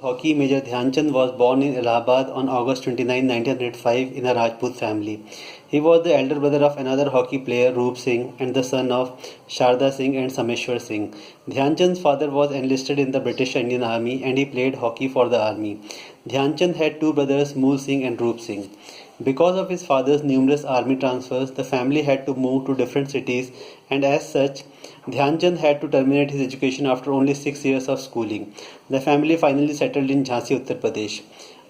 Hockey Major Dhyan Chand was born in Allahabad on August 29, 1905 in a Rajput family. He was the elder brother of another hockey player Roop Singh and the son of Sharda Singh and Sameshwar Singh. Dhyan Chand's father was enlisted in the British Indian Army and he played hockey for the army. Dhyan Chand had two brothers Mool Singh and Roop Singh. Because of his father's numerous army transfers, the family had to move to different cities, and as such, Dhyan Chand had to terminate his education after only 6 years of schooling. The family finally settled in Jhansi, Uttar Pradesh.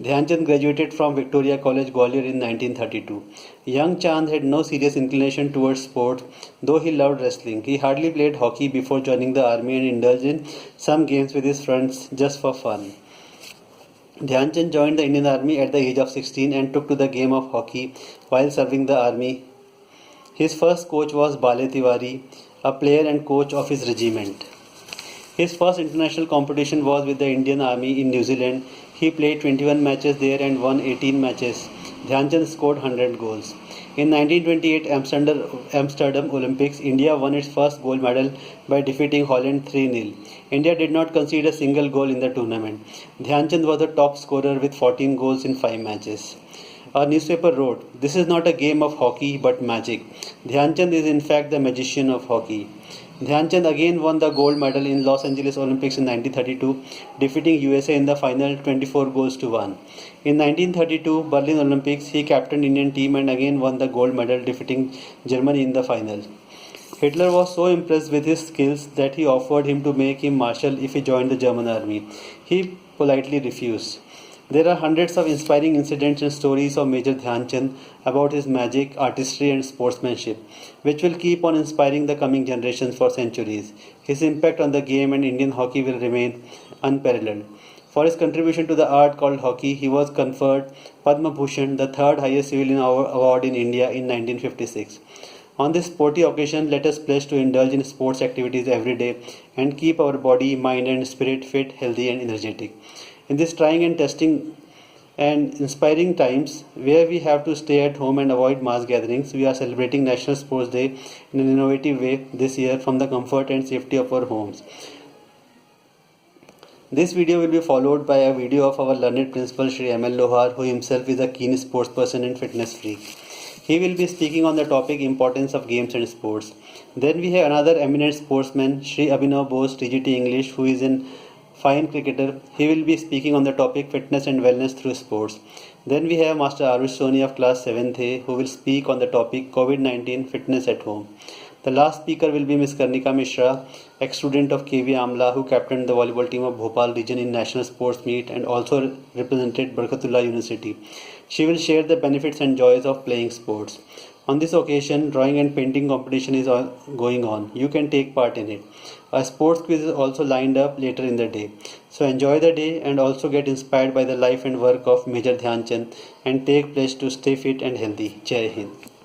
Dhyan Chand graduated from Victoria College, Gwalior in 1932. Young Chand had no serious inclination towards sports, though he loved wrestling. He hardly played hockey before joining the army and indulged in some games with his friends just for fun. Dhyan Chand joined the Indian Army at the age of 16 and took to the game of hockey while serving the army. His first coach was Bale Tiwari, a player and coach of his regiment. His first international competition was with the Indian Army in New Zealand. He played 21 matches there and won 18 matches. Dhyan Chand scored 100 goals. In 1928 Amsterdam Olympics, India won its first gold medal by defeating Holland 3-0. India did not concede a single goal in the tournament. Dhyan Chand was the top scorer with 14 goals in 5 matches. A newspaper wrote, "This is not a game of hockey but magic. Dhyan Chand is in fact the magician of hockey." Dhyan Chand again won the gold medal in Los Angeles Olympics in 1932, defeating USA in the final 24 goals to 1. In 1932 Berlin Olympics, he captained Indian team and again won the gold medal, defeating Germany in the final. Hitler was so impressed with his skills that he offered him to make him marshal if he joined the German army. He politely refused. There are hundreds of inspiring incidents and stories of Major Dhyan Chand about his magic, artistry, and sportsmanship, which will keep on inspiring the coming generations for centuries. His impact on the game and Indian hockey will remain unparalleled. For his contribution to the art called hockey, he was conferred Padma Bhushan, the third highest civilian award in India, in 1956. On this sporty occasion, let us pledge to indulge in sports activities every day and keep our body, mind, and spirit fit, healthy, and energetic. In this trying and testing and inspiring times, where we have to stay at home and avoid mass gatherings, we are celebrating National Sports Day in an innovative way this year from the comfort and safety of our homes. This video will be followed by a video of our learned principal Shri M.L. Lohar, who himself is a keen sports person and fitness freak. He will be speaking on the topic importance of games and sports. Then we have another eminent sportsman, Shri Abhinav Bose, TGT English, who is a fine cricketer. He will be speaking on the topic fitness and wellness through sports. Then we have Master Arush Soni of class 7th A, who will speak on the topic COVID-19 fitness at home. The last speaker will be Ms. Karnika Mishra, ex-student of KV Amla, who captained the volleyball team of Bhopal region in national sports meet and also represented Barkatullah University. She will share the benefits and joys of playing sports. On this occasion, drawing and painting competition is going on. You can take part in it. A sports quiz is also lined up later in the day. So enjoy the day and also get inspired by the life and work of Major Dhyan Chand and take pledge to stay fit and healthy. Jai Hind.